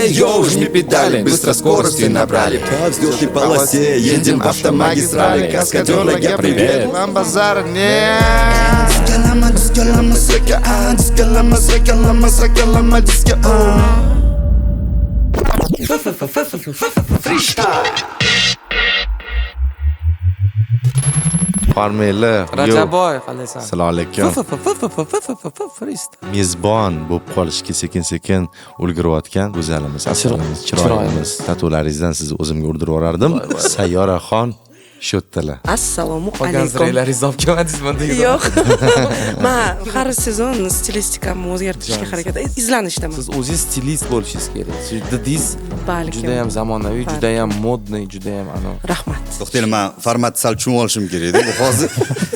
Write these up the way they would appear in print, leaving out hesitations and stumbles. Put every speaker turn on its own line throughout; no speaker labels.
Эй, йоу, не педали, быстро скорости набрали. По взлетной полосе едем автомагистрали. Каскадеры, привет.
Вам базар нет.
Farmela.
Rajaboy, qalaysan?
Assalomu alaykum. Mezbon bo'lib qolishga sekin-sekin ulgurayotgan go'zalimiz, asrimiz, chiroyimiz. Tatularingizdan sizni o'zimga urdirib yuborardim. Sayyoraxon Sho'ttala.
Assalomu
Qolgan
alaykum.
ziraylar hisob kelmadingizmi deydi.
Yo'q. Men har sezon stilistikamni o'zgartirishga harakat izlanishdaman.
Siz o'zingiz stilist bo'lishingiz kerak. Siz didingiz
Balkim.
juda ham zamonaviy, juda ham modniy, juda ham
Rahmat.
To'xtanglar, men formatni sal tushunib olishim kerak-da. Bu hozir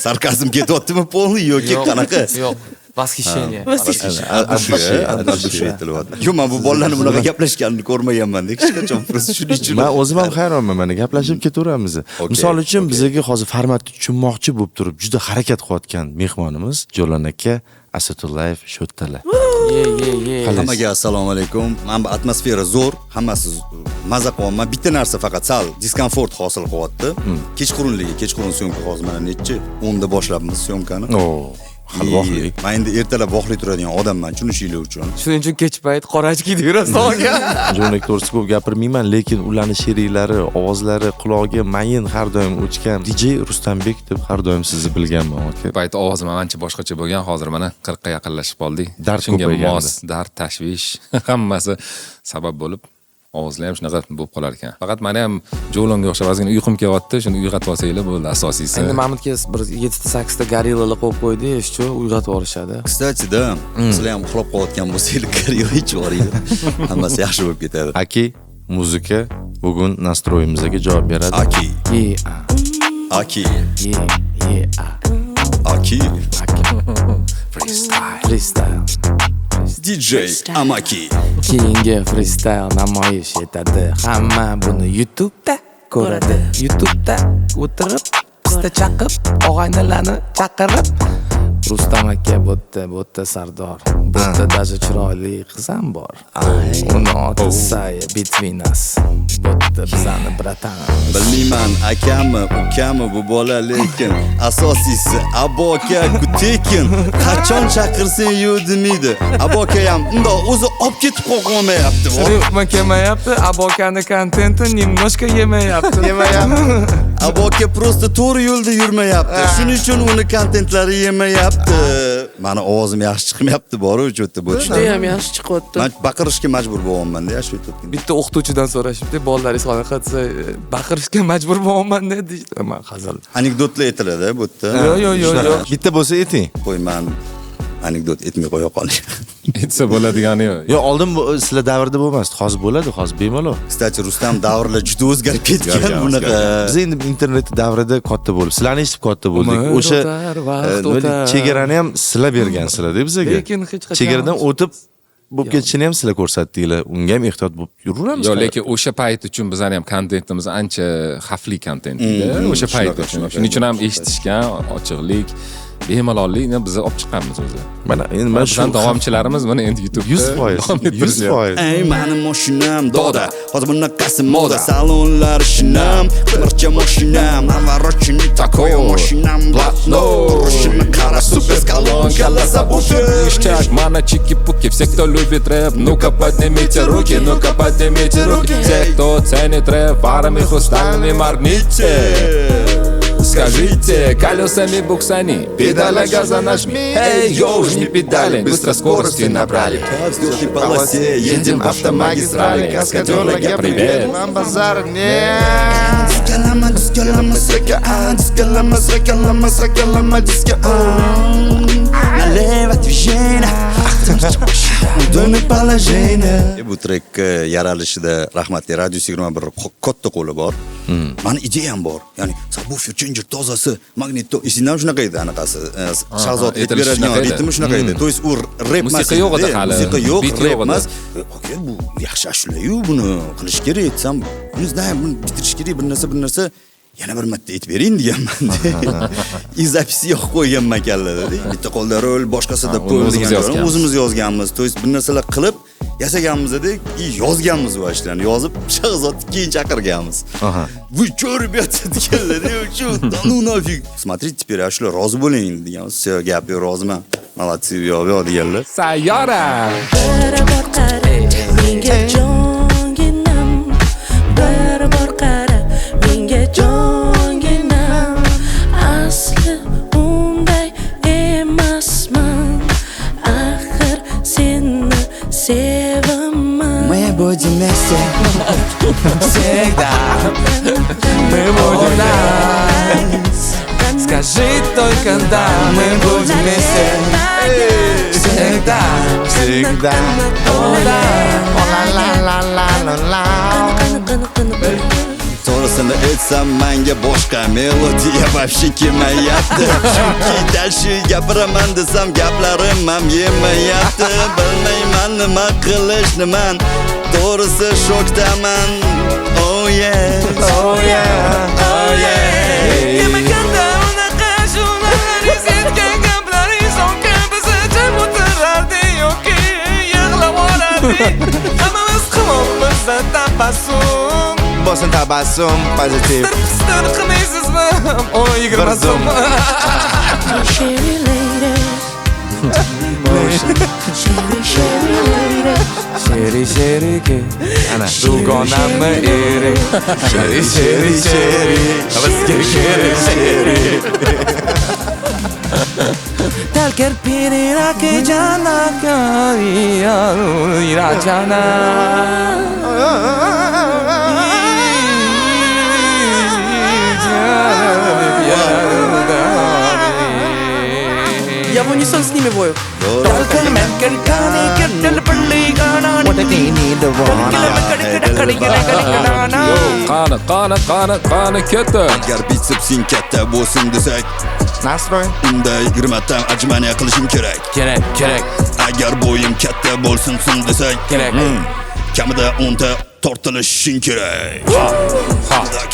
sarkazm ketyaptimi polni yoki qanaqa?
Yo'q. Восхищение.
Yo'q, men bu bolalarni bunaqa gaplashganini ko'rmaganman-da. Hech qachon просто shuning uchun.
Men o'zim ham hayronman, mana gaplashib ketaveramiz. Misol uchun bizga hozir formatni tushunmoqchi bo'lib turib juda harakat qilayotgan mehmonimiz Jo'lan aka Asatullayev Sho'ttala.
Ye.
Hammaga assalomu alaykum. Men bu atmosfera zo'r, hammasi maza qilyapman. Bitta narsa faqat sal diskomfort hosil qilyapti. Kechqurun syomka hozir mana nechi 10 da boshlabmiz syomkani.
Xalvohli.
Men endi ertalab voqli turadigan odamman, tushunishinglar uchun.
Shuning uchun kech payt qora kiyib yurasiz aka.
Jo'nak to'g'risi ko'p gapirmayman, lekin ularning she'rlari, ovozlari quloqga mayin har doim o'chgan. DJ Rustambek deb har doim sizni bilganman aka.
Payt ovozim ancha boshqacha bo'lgan, hozir mana 40 ga yaqinlashib qoldik.
Dard
Shunga
ko'paygandi.
mos, dard, tashvish hammasi sabab bo'lib ovozlar ham shunaqa bo'lib qolar ekan. Faqat meni ham Jo'longa o'xshab ozgina uyqum kelyapti, shuni uyg'otib olsanglar bo'ldi asosiysi.
Endi Mahmudga bir 7-8 ta gorillalar qo'yib qo'ydi, eshitchu uyg'otib olishadi.
Kстати, sizlar ham uxlab qolayotgan bo'lsanglar, kariyo hech yo'ringlar. Hammasi yaxshi bo'lib ketadi.
Aki muzika bugun nastroyimizga javob beradi.
Aki.
Freestyle.
DJ Amaki.
Keyingi freestyle namoyish etadi. Hamma buni YouTube'da ko'radi. YouTube'da o'tirib, pista chaqib, og'aynilarni chaqirib, Rustam aka bo'tda sardor. Bo'tda даже chiroyli qiz ham bor. Uni oti Saya between us. Bo'tda bizani bratan.
Bilmayman akami, ukami bu bola, lekin asosiysi aboka kutekin. Qachon chaqirsang yu demaydi. Aboka ham undoq o'zi olib ketib qo'ymayapti.
Ritmi kelmayapti, abokani kontenti немножко yemayapti.
Aboka просто to'g'ri yo'lda yurmayapti. Shuning uchun uni kontentlari yemayapti. Mani ovozim yaxshi chiqmayapti, boru o'chotda bu
Juda ham yaxshi chiqyapti.
Men baqirishga majbur bo'lyapman-da, shu yerda.
Bitta o'qituvchidan so'rashibdi, bolalaringiz qanaqa desa, baqirishga majbur bo'lyapman deydi. Men hazil.
Anekdotlar aytiladi bu yerda.
Yo'q.
Bitta bo'lsa ayting.
Qo'y, men anekdot aytmay qo'ya qolay.
Aytsa bo'ladigani yo'q.
Yo, oldin sizlar davrda bo'lmasdi, hozir bo'ladi, hozir bemalol.
Kстати, Rustam davrlar juda o'zgarib ketgan bunaqa.
Biz endi internet davrida katta bo'lib, sizlarni eshitib katta bo'ldik. O'sha chegarani ham sizlar bergansizlar-da bizga.
Lekin hech qachon
chegaradan o'tib bo'lib ketishini ham sizlar ko'rsatdinglar. Unga ham ehtiyot bo'lib yuraveramiz.
Yo'q, lekin o'sha payt uchun bizning ham kontentimiz ancha xavfli kontent edi. O'sha payt uchun. Shuning uchun ham eshitishgan, ochiqlik, bemalollik biz olib chiqqanmiz o'zi.
Mana endi mana shu
davomchilarimiz mana endi YouTube'da
100%.
Ey, mening mashinam doda, hozir bunaqasi moda, salonlar shinam, qimircha mashinam, navarachini takoyo mashinam blatno, rushini qara super skalon, kalasa bushi.
Ништяк, mana чики-пуки, все, кто любит рэп, ну-ка поднимите руки, ну-ка поднимите руки. Все, кто ценит рэп, фарами хрустальными моргните. Скажите, колесами буксани, педали газа нажми. Эй, йоу, не педали, быстро скорости набрали.
По взлетной полосе едем
автомагистрали. Каскадеры, привет.
Вам базар нет.
Налево движение, удобное положение. Bu trek yaralishida rahmatli Radio 21 katta qo'li bor. Mani ideyam bor. Ya'ni subwoofer changer tozasi, magnito, isingdan shunaqa edi anaqasi. Shahzod aytib beradigan ritmi shunaqa edi. To есть u rap emas.
Musiqa yo'q edi hali.
Musiqa yo'q,
Beat
rap
yo'q edi.
emas. Aka, bu yaxshi ashula-yu, buni qilish kerak etsam, buni buni bitirish kerak, bir narsa yana bir marta aytib bering deganman. I zapisi yo'q qo'yganman kallada. Bitta qo'lda rol, boshqasida pul degan. O'zimiz yozganmiz. To есть bir narsalar qilib yasaganmiz-da, yozganmiz va ishlarni. Yozib Shahzod keyin chaqirganmiz.
Aha.
Вы чё, ребята, deganlar, чё, да ну нафиг. Смотрите, теперь ashula rozi bo'ling deganmiz. Все, gap yo'q, roziman. Молодцы, yo'q deganlar.
Sayyora.
Barabar qara, menga jonginam. Barabar qara, menga jonginam. Asli unday emasman. Axir seni sevaman.
Мы будем вместе всегда. Мы будем nice. Скажи только да, мы будем вместе всегда, всегда. О да, о ла ла ла ла ла.
To'g'risini aytsam menga boshqa melodiya вообще kelmayapti. Chunki dальше gapiraman desam gaplarim ham yemayapti. Bilmayman nima qilishni man. To'g'risi shokdaman. Oh yeah,
Oh yeah, oh yeah. Yemaganda unaqa shunaqa esitgan gaplaring so'nggi bizni o'tirardi yoki yig'lab olardi. Hammamiz qilmoqmizda tabassum.
Bosin tabassum pozitiv.
Stir qilmaysizmi? 20 so'm.
Sherry lady. Sherry lady.
Sheri sheri ke ana dugonammi eri. Sheri sheri sheri. Bizga sheri sheri. Talker pirira ke jana ka ira jana.
Я в унисон с ними вою.
Qani ketdi.
agar bitsepsing katta bo'lsin desak,
Nasroy.
unda 20 ta ajmaniya qilishim kerak.
Kerak.
Agar bo'yim katta bo'lsin desak,
Kerak.
kamida 10 ta tortilishing kerak. Kamida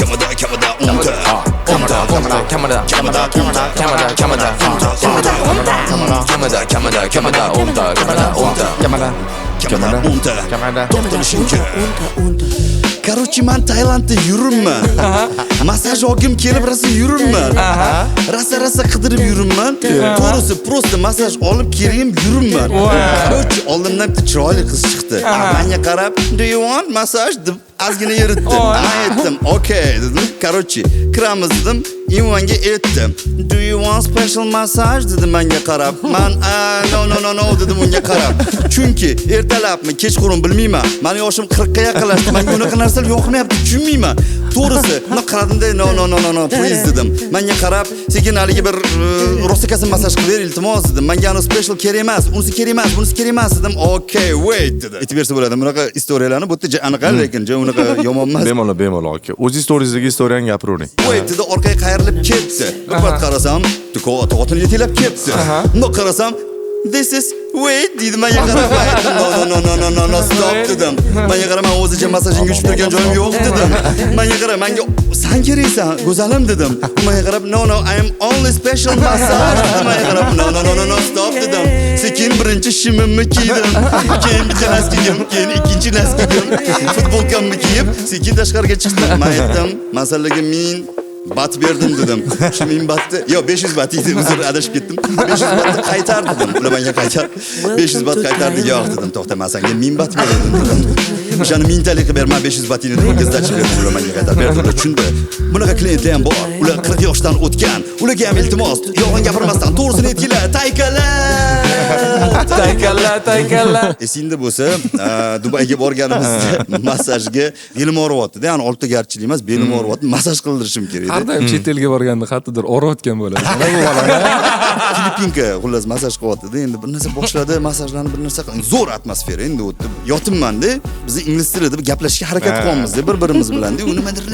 10 ta. Kamida tortilishing kerak. Короче, man Tailandda yuribman. Masaj olgim kelib rosa yuribman. Rosa qidirib yuribman. To'g'risi, prosta masaj olib kelgim yuribman. Korоче, oldimdan bitta chiroyli qiz chiqdi. Menga qarab, "Do you want massage?" deb ozgina yuritdi. Men aytdim, "Okay" dedim. Korоче, kiramiz dedim. Imanga aytdim, "Do you want special massage?" dedi menga qarab. Men no dedim unga qarab. Chunki ertalabmi, kechqurun bilmayman. Meni yoshim 40 ga yaqinlashdi. Menga unaqa narsalar yoqmayapti, tushunmayman. To'g'risi, men qaradimda no, please dedim. Menga qarab, sekin haligi bir rostakasini massaj qilib ber, iltimos dedim. Menga uni special kerak emas, unisi kerak emas, bunisi kerak emas dedim. Okay, wait dedi. Aytib bersa bo'ladi. Bunaqa istoriyalarni bu yerda aniq, lekin unaqa yomon emas.
Bemalol aka. O'zi storiesdagi istoriyani gapiravering.
Wait dedi, orqaga qayrilib ketdi. Bir vaqt qarasam, otini yetilab ketdi. Unda qarasam, this is wait dedi. Menga qarab, no, stop dedim. Menga qarab, men o'zicha massajingga tushib turgan joyim yo'q dedim. Menga qarab, menga san keraksan, go'zalim dedim. Menga qarab, no, I am only special massage. Menga qarab, no, stop dedim. Sekin birinchi shimimni kiydim. Keyin bitta naskigim, keyin ikkinchi naskigim. Futbolkamni kiyib, sekin tashqariga chiqdim. Men aytdim, masalaga men bat berdim dedim. Shu men batni, yo 500 bat edi, uzr adashib ketdim. 500 batni qaytar dedim. Ular menga qaytar. 500 bat qaytardi, yo'q dedim. To'xta, men senga 1000 bat berdim dedim. O'shani mingtalik qilib berma, 500 batini o'tkazib berdim. Ular menga qaytar berdilar. Tushundim. Bunaqa klientlar ham bor. Ular 40 yoshdan o'tgan. Ularga ham iltimos, yolg'on gapirmasdan to'g'risini aytinglar. Taykala. Esingda bo'lsa, Dubayga borganimizda massajga belim og'riyapti. Ya'ni olti garchilik emas, belim og'riyapti. Massaj qildirishim kerak edi.
Har doim chet elga borganda qattiqdir o'rayotgan bo'ladi.
Filippinga xullas massaj qilyapti-da. Endi bir narsa boshladi, massajlarni bir narsa zo'r atmosfera endi o'tdi. Yotibman-da, biz ingliz tilida gaplashishga harakat qilyapmiz-da bir-birimiz bilan. U nima deydi?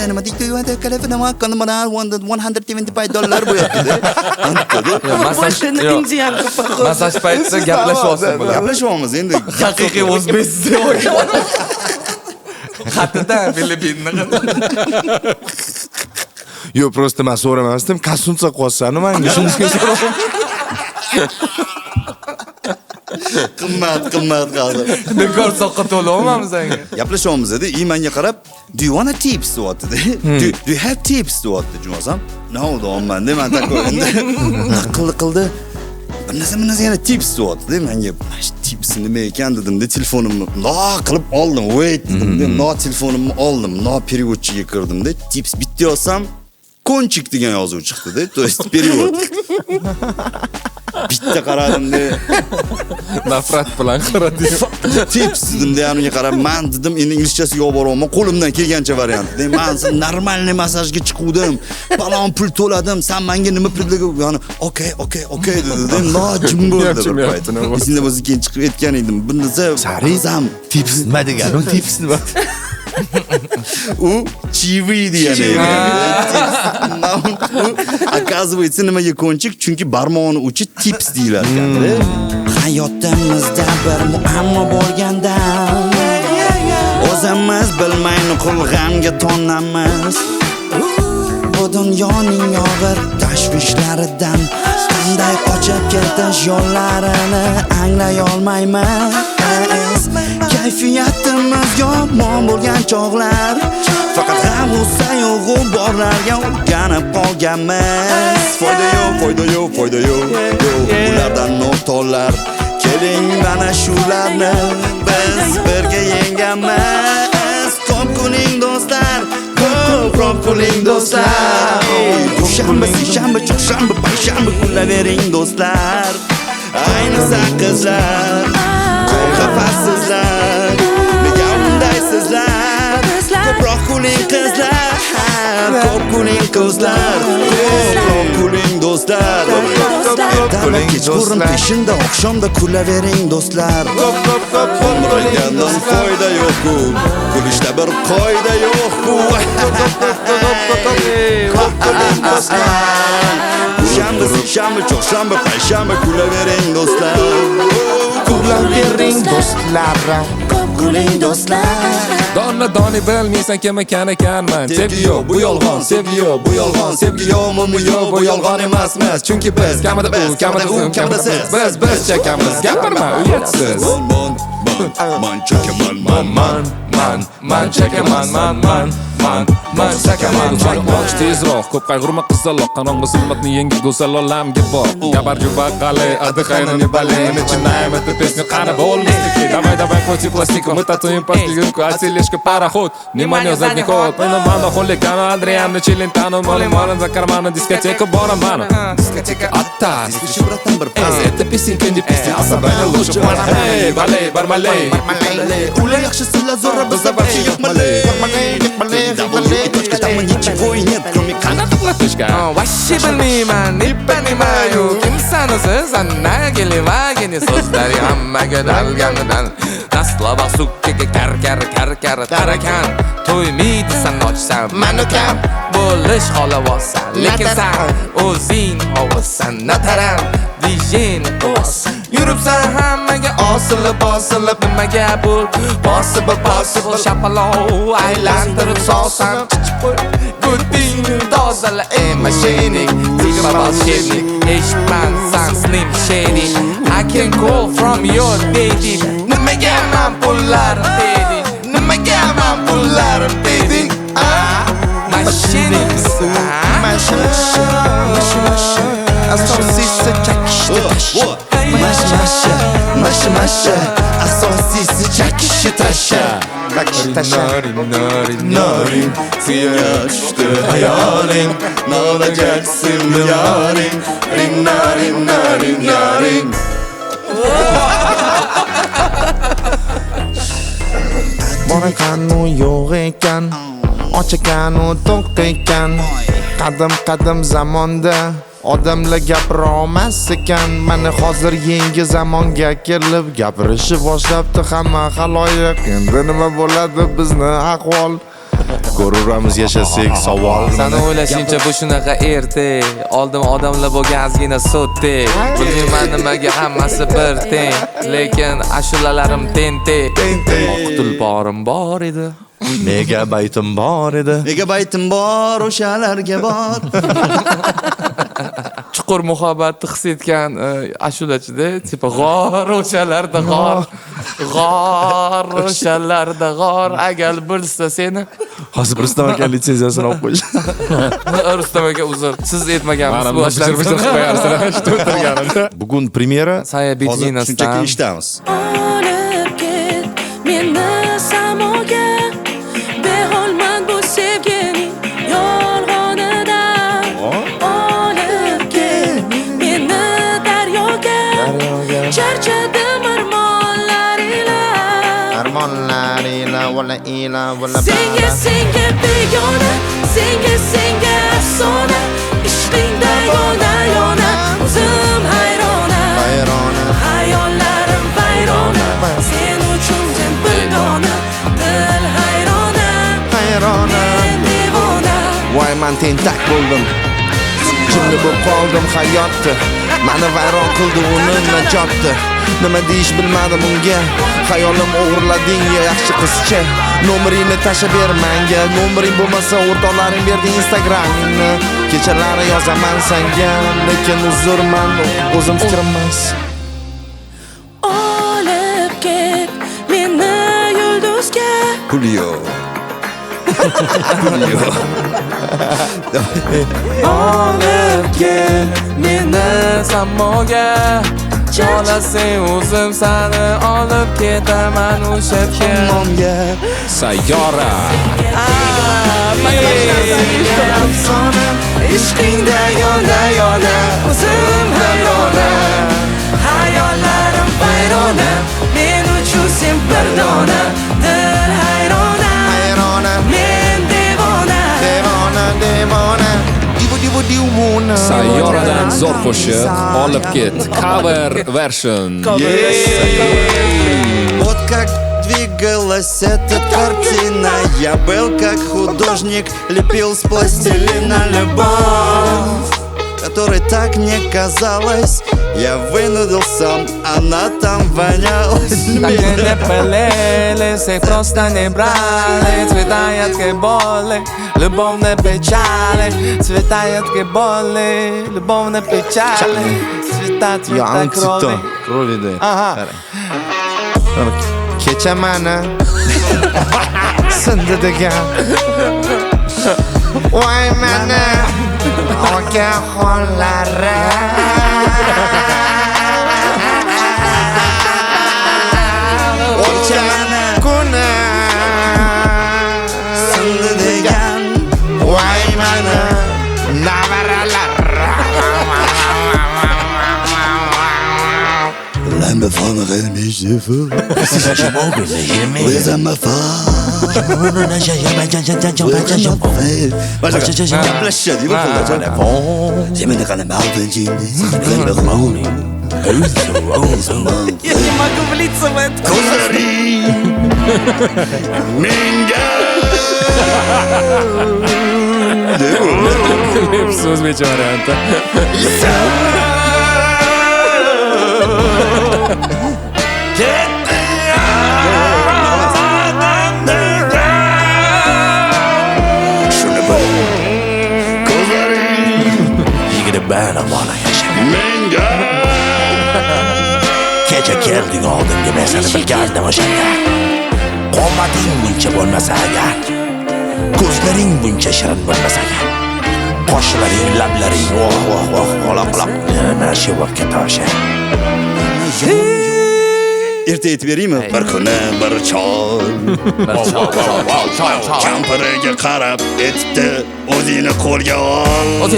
$175 bo'lyapti-da.
Massaj paytida gaplashyapsiz bular.
Gaplashyapmiz endi.
Haqiqiy o'zbek xatida Filippinni.
Yo, prosta men so'ramasdim. Kasunsa qo'ysan menga shunga so'radim.
qimmat qoldi.
Bekor soqqa to'layapmiz senga.
Gaplashyapmiz edi, menga qarab, "Do you want a tips?" deyapti. Do you have tips deyapti, Jumosam. No, deyapman, men takoy endi. Qildi. Bir narsa yana tips deyapti. Menga tips nima ekan dedim-da, telefonimni qilib oldim. Wait dedim, telefonimni oldim, переводчиga kirdim-da, tips bitta yozsam, konchik degan yozuv chiqdi-da, to есть перевод. Bitta qaradim-da,
Nafrat bilan qaradim.
tips dedim-da, unga qarab, men dedim, endi inglizchasiga olib boraman, qo'limdan kelgancha variantda. Men normalniy masajga chiquvdim, balon pul to'ladim, sen menga nima pulga, ya'ni okay dedim, jim bo'ldi. Esimda o'zi keyin chiqib aytgan edim, bunisi
Sarizam tips nima degan? U tips nima?
U chivi degan ekan. Оказывается, nimaga konchik? Chunki barmog'ini uchi tips deyilar ekan-da. Hayotimizda bir muammo bo'lganda o'zimiz bilmay qulg'amga tonamiz. Bu dunyoning og'ir tashvishlaridan qanday qochib ketish yo'llarini anglay olmaymiz. Kayfiyatimiz yomon bo'lgan chog'lar, faqat g'am usayg'u borlarga o'rganib qolganmiz. Foyda yo'q. Ulardan no'xtalar, keling mana shularni biz birga yengamiz. Ko'p kuning do'stlar, ko'p kuning do'stlar. Dushanba, seshanba, chorshanba, payshanba kulavering do'stlar. Ayniqsa qizlar, xafasizlar, nega undaysizlar? Ko'proq kuling qizlar, ko'p kuling qizlar, ko'p kuling do'stlar. Kuling kechqurun peshinda, oqshomda kulavering do'stlar. Umrdan foyda yo'q-ku, kulishda bir qoida yo'q-ku. Ko'p kuling do'stlar. Dushanba, seshanba, chorshanba, payshanba kulavering do'stlar.
Kulavering do'stlar.
Kuling do'stlar.
Doni bilmaysan kim ekanman. Sevgi yo'q, bu yolg'on, sevgi yo'q, bu yolg'on, sevgi yo'qmi, bu yolg'on emasmiz. Chunki biz kamida siz, biz chekamiz. Gapirma, uyatsiz.
Man chekaman,
Man chekaman, man chekaman. Cho'qmoq tezroq, ko'p qayg'urma qizaloq, qanong'i zulmatni yengib go'zal olamga bor. Gabarjuba qale, adhayna ne bale, начинаем эту песню карнавал мистики. Давай, крути пластику, мы татуем постельку, отселишка пароход, внимание задний ход. Мы на мано хулигана, Адриано, Челентано, молим за кармана, дискотека Боромана. Дискотека Аттас, это песенка не песня, а собрание лучше. Эй, балей, бармалей,
ular yaxshisizlar zo'ra bizda barcha yo'qmalay. Точка там ничего и нет, кроме
qanaqlatishga.
Вообще bilmayman, nipanimayu. Kimsan siz, annaga so'zlari hammaga dalganidan. Dastlab sukkaga kar tarakan. To'ymaydi san ochsan, manukam. Bo'lish olavosan, lekin san o'zing ovasan, nataran. Dijin ovasan. Yuribsan hammaga osilib nimaga bo'l? Possible shapalov aylantirib solsan. Guding dozala machining, tigma bolshevnik, eshitman san slim shady. I can call from your daddy. Nimaga man pullarim dedi? Nimaga man pullarim dedi? Machining, asosiysi chakishdi tasha.
Masha, asosiysi chakishdi tasha. Noring, senga tushdi hayoling, nolajaksin yoring, ring.
Bor ekanu yo'q ekan, och ekanu to'q ekan. Qadim zamonda odamlar gapirolmas ekan. Mana hozir yangi zamonga kelib gapirishni boshlabdi hamma xaloyiq. Endi nima bo'ladi bizni ahvol?
Ko'ruramiz yashasak savol.
Sen o'ylashingcha bu shunaqa ertak. Oldim odamlar bo'lgan ozgina sotdek. Bilmayman nimaga hammasi bir teng, lekin ashulalarim tentek. Tulporim bor edi.
Megabaytim bor edi.
Megabaytim bor, o'shalarga bor.
chuqur muhabbatni his etgan ashulachida, tipa g'or o'shalarda g'or o'shalarda g'or agar bilsa seni.
Hozir Rustam aka litsenziyasini olib qo'yish.
Rustam aka uzr, siz aytmagansiz
Mana
bu
bichir qilib qo'yarsizlar, shu o'tirganida.
Bugun premyera.
Saya
Hozir
Bitlinasdan
shunchaki ishdamiz.
Olib ket meni samoga, beholman bu sevgining yolg'onidan. Olib ket meni daryoga, charchadim armonlar ila. Senga begona, senga afsona, ishqingda yona o'zim hayrona. Hayollarim vayrona, sen uchun jin pildona, dil hayrona, men devona.
Voy men tentak bo'ldim. Jimli bo'lib qoldim hayotda. Meni vayron qildi uni najotda. Nima deyish bilmadim unga. Xayolim o'g'irlading yaxshi qizcha. Nomeringni tashlab ber menga. Nomering bo'lmasa o'rtoqlaring berdi Instagramingni. Kechalari yozaman senga, lekin uzrman, o'zim fikrim emas.
Olib ket meni yulduzga.
Julio.
olib ket meni samoga. Cholasang o'zim seni olib ketaman o'sha yerga.
Sayyora.
Ishqingda yona o'zim hayrona. Hayollarim vayrona, men uchun sen bir dona. Dil hayrona, men devona.
Sayyoradan zo'r qo'shiq olib ket. Cover version.
Вот как двигалась эта картина, я был как художник, лепил с пластилина любовь, которой так не казалось. Я вынудил сам, она там вонялась.
Так не пылили, все просто не брали. Цвета яркой боли, любовной печали. Цвета яркой боли, любовной печали. Цвета крови.
Krovida.
Aha.
Kecha meni sindi degan. Voy meni okaxonlari. O'chani kuni sindi degan. Voy meni navaralar.
Laat me van een misje Wees aan me
Я не могу влиться в это.
O'zbekcha varianti.
Kecha kelding oldimga men seni bilgandim o'shanda. Qomating buncha bo'lmasa agar, ko'zlaring buncha shirin bo'lmasa agar, qoshlaring, lablaring, quloq nima shu vaqtga tosha.
Erta aytib beraymi? Bir kuni bir chol kampiriga qarab aytibdi, o'zingni qo'lga ol.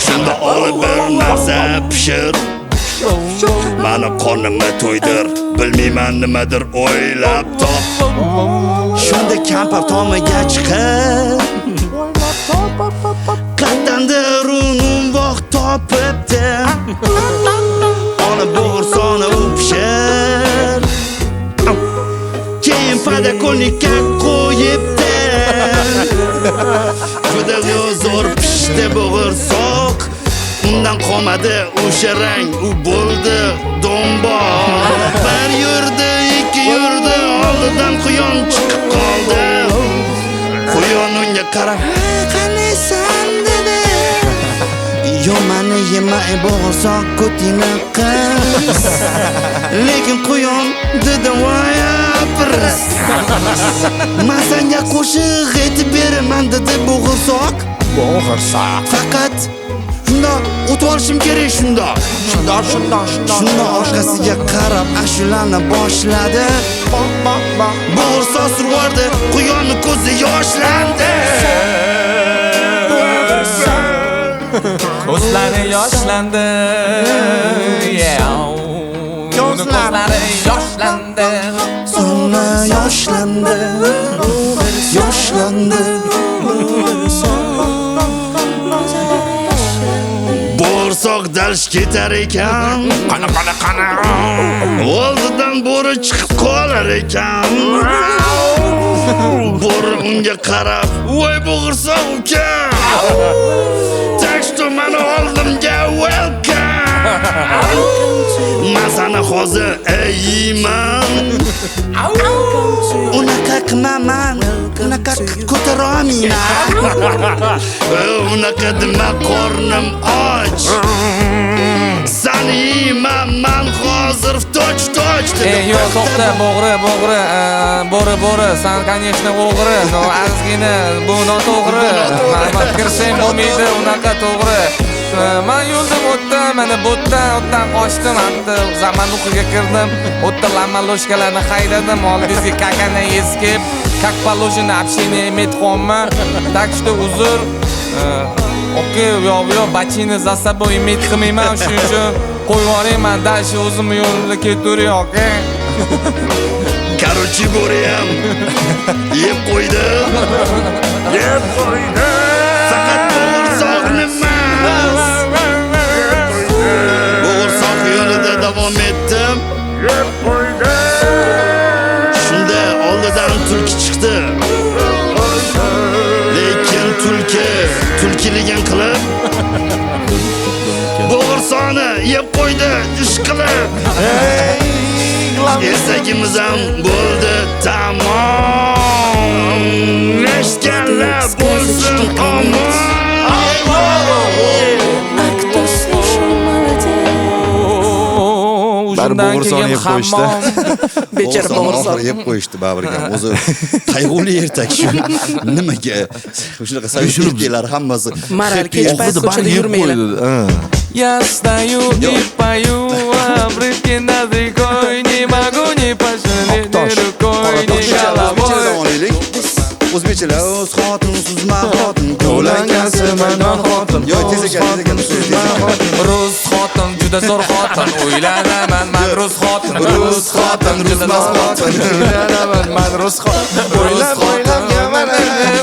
Shunda olib bir narsa pishir. Mani qornimni to'ydir, bilmayman nimadir o'ylab top. Shunda kampir tomiga chiqib, qattandir unum vaqt topibdi. Olib bo'g'rsoni u pishir, keyin podakolnikka qo'yibdi. Juda zo'r pishdi bo'g'irsoq. Undan qolmadi o'sha rang, u bo'ldi do'mboq. Bir yurdi, ikki yurdi, oldidan quyon chiqib qoldi. Quyon unga qarab, "Qaniysan?" dedi.
Yo mani yema bo'g'irsoq ko'tina qiz lekin quyon dedi voya pirs men senga qo'shiq aytib beraman dedi bo'g'irsoq faqat shundoq o'tib olishim kerak shundoq orqasiga qarab ashulani boshladi bo'g'irsoq survordi quyonni ko'zi yoshlandi
Ko'zlari yoshlandi. Ko'zlari yoshlandi.
Sonra yoshlandi. Bo'g'irsoq darsh ketar ekan. Qana. Oldidan bo'ri chiqib qolar ekan. Bo'ri unga qarab, "Voy bo'g'irsoq uka. Teksto meni oldimga welcome. Men seni hozir yeyman. Unaqa qilmaman. Unaqa ko'tara olmayman. Unaqa dema qornim och. Seni yeyman men hozir toch dedi.
Yo'q, to'xta, bo'g'ri, sen конечно o'g'ri, no azgina, bu noto'g'ri. Men kirsam bo'lmaydi, unaqa to'g'ri. Men yo'ldan o'tdim, mana bu o'tdan qochdim, endi zamanuqiga kirdim. O'tda lamaloshkalarni haydadim, oldingizga kakani eskib, как положено общение иметь xomma. Так что uzr. Okey, yo, bachini za собой иметь qilmayman, shuning uchun qo'yib yuborayman, dashi o'zimni yo'limda ketaveray, okey?
Короче, bo'riyam yeb qo'ydi. Faqat bo'g'irsoqni emas. Bo'g'irsoq yo'lida davom etdim. Shunda oldidan tulki chiqdi. Lekin tulkiligin qilib bo'g'irsoqni yeb qo'ydi, ish qilib. Esagimiz ham bo'ldi tamom. Eshitganlar bo'lsin omon.
Bo'g'irsoqni yeb qo'yishdi.
Bechara bo'g'irsoq yeb qo'yishdi Babrikam. O'zi qayg'uli ertak shu. Nimaga? Shunaqa savishlar hammasi.
Marar kech payt ko'chada yurmaydi.
Я стою и пою, обрывки над рекой, не могу не пожалеть ни рукой, ни головой.
O'zbekchalar o'z xotin suzma xotin qo'langasi maynon xotin. Yo, tez ekan.
Rus xotin juda zo'r xotin, o'ylanaman men rus xotin. Rus xotin juda zo'r xotin, o'ylanaman men rus xotin. O'ylab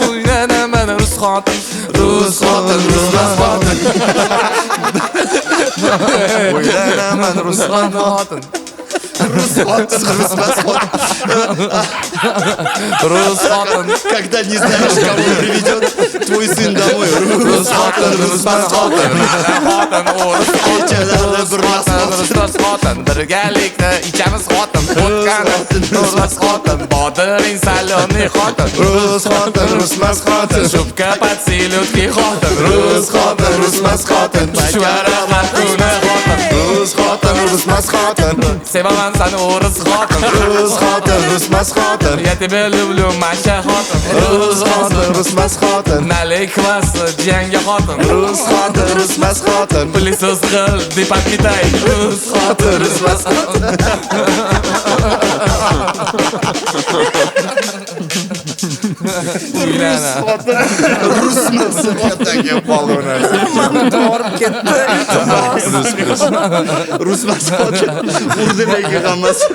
o'ylanaman rus xotin. Rus xotin, rusmas xotin. O'ylanaman rus xotin.
Rusmas xotin.
Rus xotin.
Когда не знаешь, кого приведет твой сын домой.
Rus xotin, rusmas xotin. Rusmas xotin. Birgalikda ichamiz xotin. O'tgani rus xotin. Bodring salonli xotin.
Rus xotin, rusmas xotin.
Shubka podsilutki xotin. Rus xotin, rusmas xotin. Shvara xatuna xotin.
Rus xotin, rusmas xotin.
Sevaman seni o'ris xotin.
Rus xotin, rusmas xotin.
Я тебя люблю, Маша xotin.
Rus xotin, rusmas xotin.
Nalik kvass, janga xotin.
Rus xotin, rusmas xotin.
Pilisoz qil, deb aytay. Rus xotin, rusmas xotin. Uylana.
Rusmas xotin qoldi narsa.
Borib ketdi.
Rusmas xotin. Urdidagi hammasi.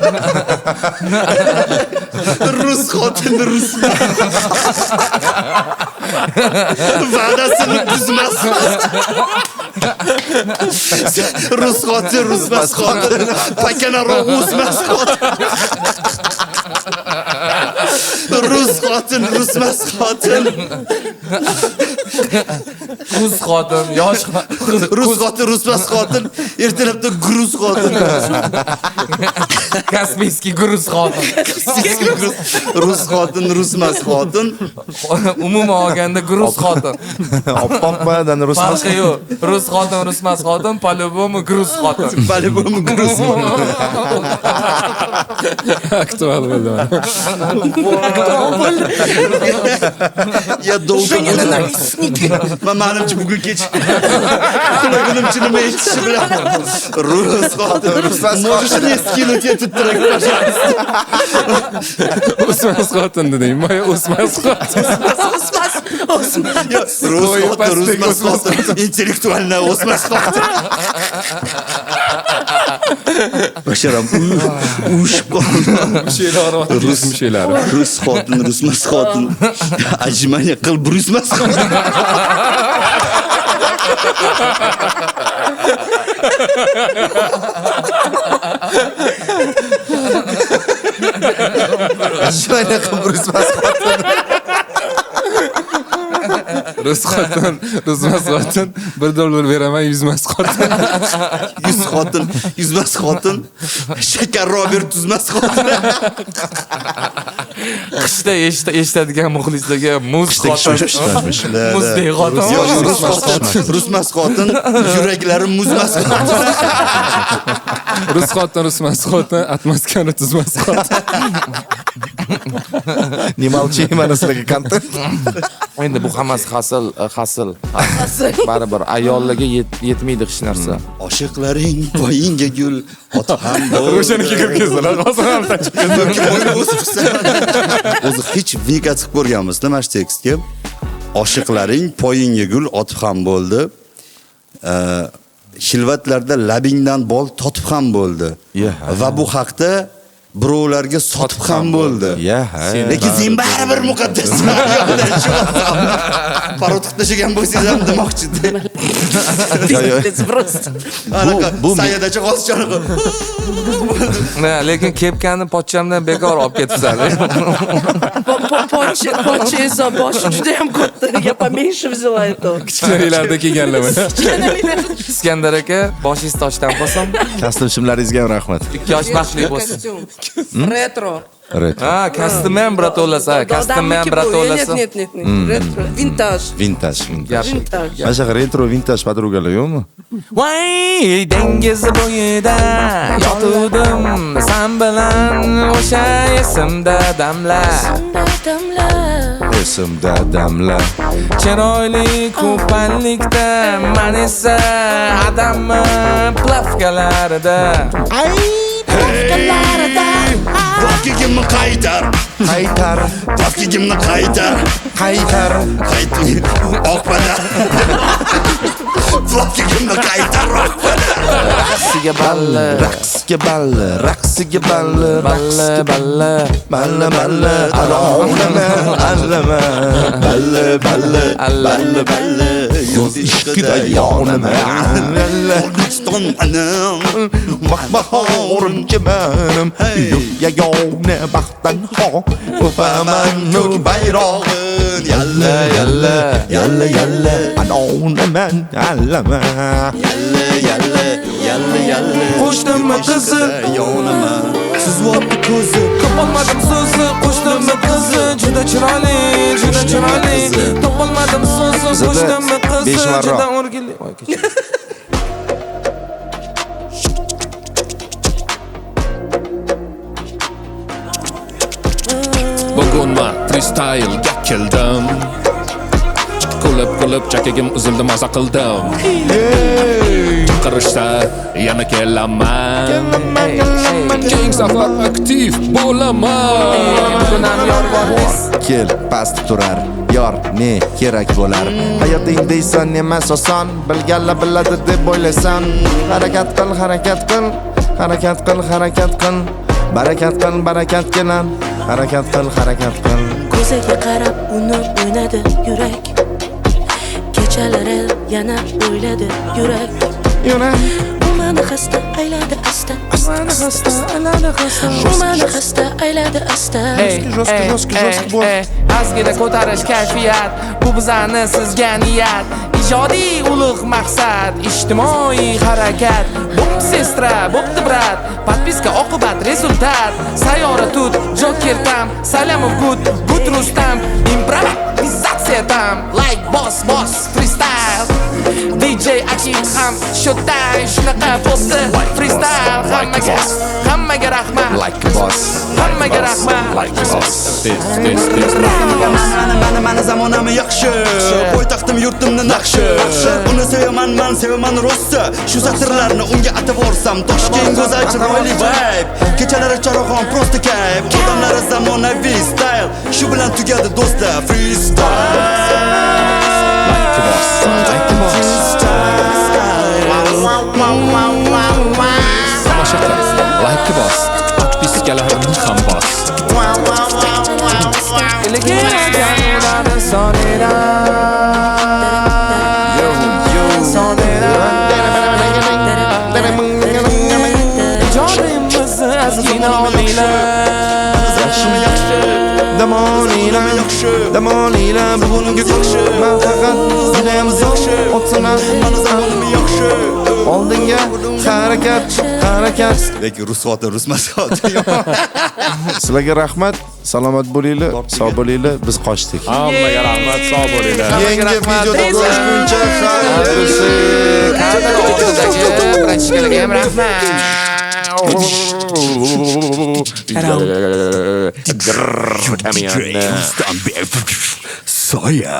Rus xotin, rusmas. Va'dasini buzmas. Rus xotin, rusmas xotin. Pakana ro'g'usmas xotin. Rus xotin, rusmas xotin.
Rus xotin, yosh
Rus xotin, rusmas xotin. Ertalabda gruz xotin.
Kaspiyskiy gruz xotin.
Rus xotin, rusmas xotin.
Umuman olganda gruz xotin.
Oppoqdan rusmas.
Farqi yo'q. Rus xotin, rusmas xotin, по-любому gruz xotin.
По-любому gruz.
Aktual bo'ldi.
Ya dolqa manimcha bugun kech uxlagunimcha nima aytishi bilan Rus xotin, rusmas xotin. Можешь мне скинуть этот трек, пожалуйста?
O'smas xotin deding. Moya o'smas xotin.
Rus xotin, rusmas xotin. Intellektualna o'smas xotin. Basharam ushib qoldi.
She'lar Rus she'lari.
Rus xotin, rusmas xotin. Ajmanya qil, rusmas xotin.
Shunday qilib rusmas xotin.
Rus xotin, rusmas xotin. $1 beraman, yuzmas xotin.
100 xotin, yuzmas xotin. Shakar Robert tuzmas xotin.
Qishda eshitadigan muxlislarga muz xotin. Muzdek xotin.
Rusmas xotin, yuraklari muzmas xotin.
Rus xotin, rusmas xotin, atmoskani tuzmas xotin.
Не молчи, mana sizlarga kontent.
Endi bu hammasi hasil. Baribir ayollarga yetmaydi hech narsa.
Oshiqlaring poyingga gul ot ham bor.
O'shaniga kirib kelsalar, hozir ham
O'zi hech vika chiqib ko'rganmiz-da mana shu tekstga. Oshiqlaring poyingga gul otib ham bo'ldi. Xilvatlarda labingdan bol totib ham bo'ldi. Va bu haqda birovlarga sotib ham bo'ldi. Lekin sen baribir muqaddasman. Parod tashagan bo'lsangiz ham demoqchi-da. Bu sayadacha qolishchani.
Lekin kepkani pochchamdan bekor olib ketibsan.
Pochcha esa boshi juda ham katta. Я поменьше взяла это.
kichkinalarda kelganlar mana.
Iskandar aka, boshingiz toshdan bo'lsin.
Kostyum shimlaringizga ham rahmat.
2 yosh baxtli bo'lsin.
Ретро.
Ha, kostyum bratolasa, kostyum bratolasa.
Нет. Ретро. Vintage.
Vintage.
Vintage.
Mana shu retro vintage podrugalar yo'qmi?
Voy, dengiz bo'yida yotuvdim sen bilan o'sha esimda damlar.
Esimda damlar.
Chiroyli ko'pallikda men esa adammi plavkalarida. Plavkalarida.
Plavkigimni qaytar. Plavkigimni qaytar. Oqpada. Plavkigimni qaytar.
Raqsiga balli.
Balle. Yoz ishqida yonaman. O'zbekiston anam.
Bahorumki benim yagona baxtdan ho ufaman nur bayrog'in yalla anonaman allama yalla
Qo'shnimni qizi
yonaman sizvotni ko'zi
topolmadim so'zi qo'shnimni qizi juda chiroyli topolmadim so'zi qo'shnimni qizi juda o'rgili.
Bugun men freestyle'ga keldim. Kulib chakagim uzildi, maza qildim. Qirishsa yana kelaman. Keng safar aktiv bo'laman.
Bugun ham yor bor.
kel past turar yor ne kerak bo'lar hayoting deysan emas oson bilganlar biladi deb o'ylaysan harakat qil barakat qil harakat qil
ko'zaga qarab uni o'ynadi yurak kechalari yana o'yladi yurak mani xasta ayladi asta. Mani xasta ayladi asta. Mani xasta ayladi asta.
Jostki ozgina ko'tarish kayfiyat, bu bizani sizga niyat. Ijodiy ulug' maqsad, ijtimoiy harakat. Bo'pti sestra, bo'pti brat, podpiska oqibat rezultat. Sayyora tut, Joker tam, Salamov good Rustam, improvizatsiya tam, like boss freestyle. DJ Akif ham shotday shunaqa bo'pti freestyle. Hammaga rahmat,
Like a boss.
hammaga rahmat.
Like a boss.
Mani zamonam yaxshi, poytaxtim yurtimni naqshi. Uni sevaman rossa. Shu satrlarni unga ataborsam, Toshkent go'zal chiroyli vibe. Kechalari charog'on prosta kayf, odamlari zamonaviy style. Shu bilan tugadi do'stlar freestyle.
Like a boss. Like a boss.
Tomosha qil. Like a boss. Podpiskalarimni ham bos.
Damoniylar bugungi kun men faqat judayam zo'r o'tsana oldinga harakat
Lekin rusmas hoti.
sizlarga rahmat, salomat bo'linglar, sog' bo'linglar, biz qochdik.
Hammaga rahmat, sog' bo'linglar.
Yangi videoda ko'rishguncha
Birinchilarga ham rahmat.
Soya.